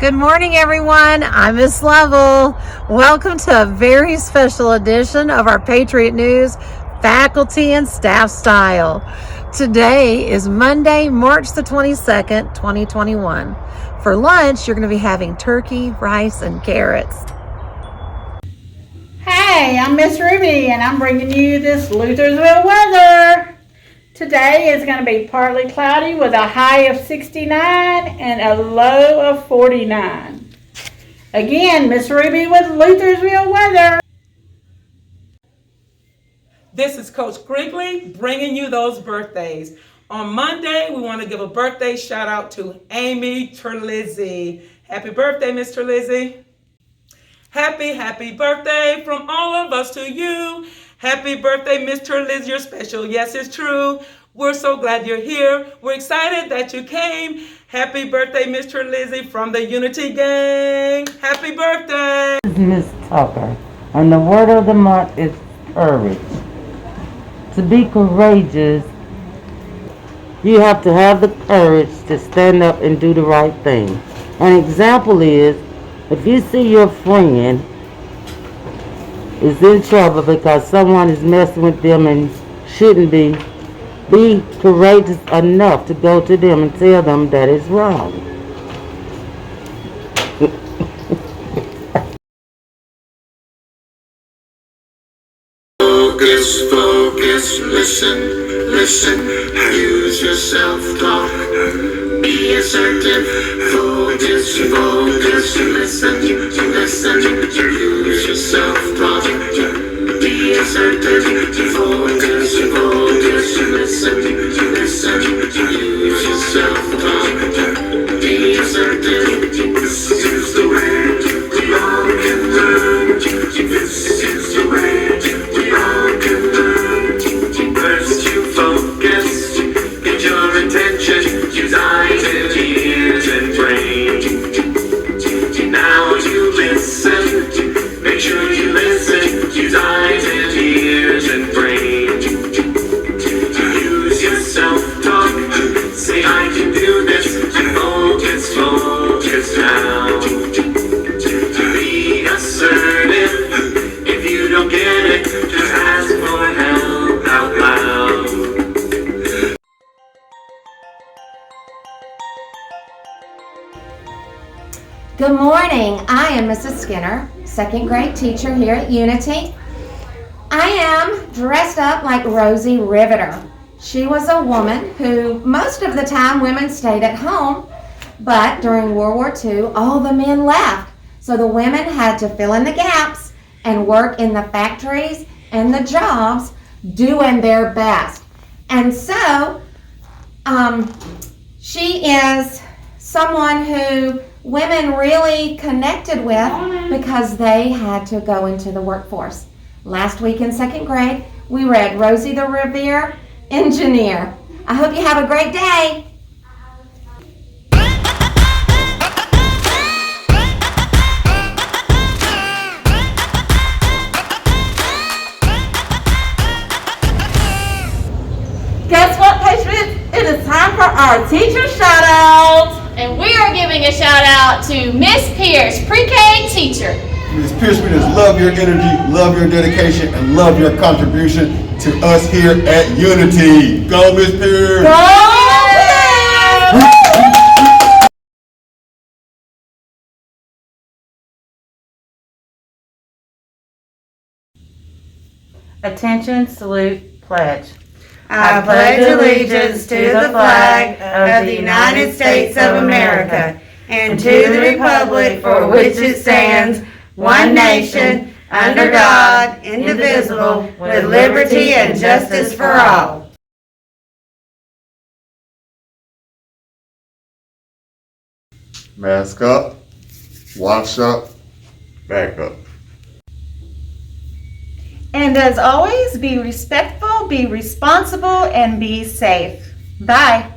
Good morning, everyone. I'm Miss Lovell. Welcome to a very special edition of our Patriot News Faculty and Staff Style. Today is Monday, March the 22nd, 2021. For lunch, you're going to be having turkey, rice, and carrots. Hey, I'm Miss Ruby, and I'm bringing you this Luthersville weather. Today is going to be partly cloudy with a high of 69 and a low of 49. Again, Miss Ruby with Luthersville weather. This is Coach Grigley bringing you those birthdays. On Monday, we want to give a birthday shout out to Amy Terlizzi. Happy birthday, Miss Terlizzi. Happy birthday from all of us to you. Happy birthday, Mr. Liz, you're special. Yes, it's true. We're so glad you're here. We're excited that you came. Happy birthday, Mr. Lizzie from the Unity Gang. Happy birthday. This is Miss Tucker, and the word of the month is courage. To be courageous, you have to have the courage to stand up and do the right thing. An example is, if you see your friend is in trouble because someone is messing with them and shouldn't be courageous enough to go to them and tell them that it's wrong. Focus, listen, use your self-talk, be assertive, focus, listen, use your self-talk, be assertive, focus, listen, use your self-talk, be assertive, this is the way we all can learn, this is the way we all can learn. First you focus, get your attention, use eyes and ears and brain. Now you listen, make sure you listen, use eyes and ears and brain. Use your self-talk, say I can do this, and focus now. Be assertive, if you don't get it, just ask for help out loud. Good morning. I am Mrs. Skinner, second grade teacher here at Unity. I am dressed up like Rosie Riveter. She was a woman who most of the time women stayed at home, but during World War II, all the men left. So the women had to fill in the gaps and work in the factories and the jobs doing their best. And so she is someone who women really connected with because they had to go into the workforce. Last week in second grade, we read Rosie the Revere Engineer. I hope you have a great day. Guess what, Patriots? It is time for our teacher shout-outs. And we are giving a shout out to Miss Pierce, pre-K teacher. Ms. Pierce, we just love your energy, love your dedication, and love your contribution to us here at Unity. Go, Ms. Pierce! Go! Attention, salute, pledge. I pledge allegiance to the flag of the United States of America and to the republic for which it stands, one nation, under God, indivisible, with liberty and justice for all. Mask up, wash up, back up. And as always, be respectful, be responsible, and be safe. Bye.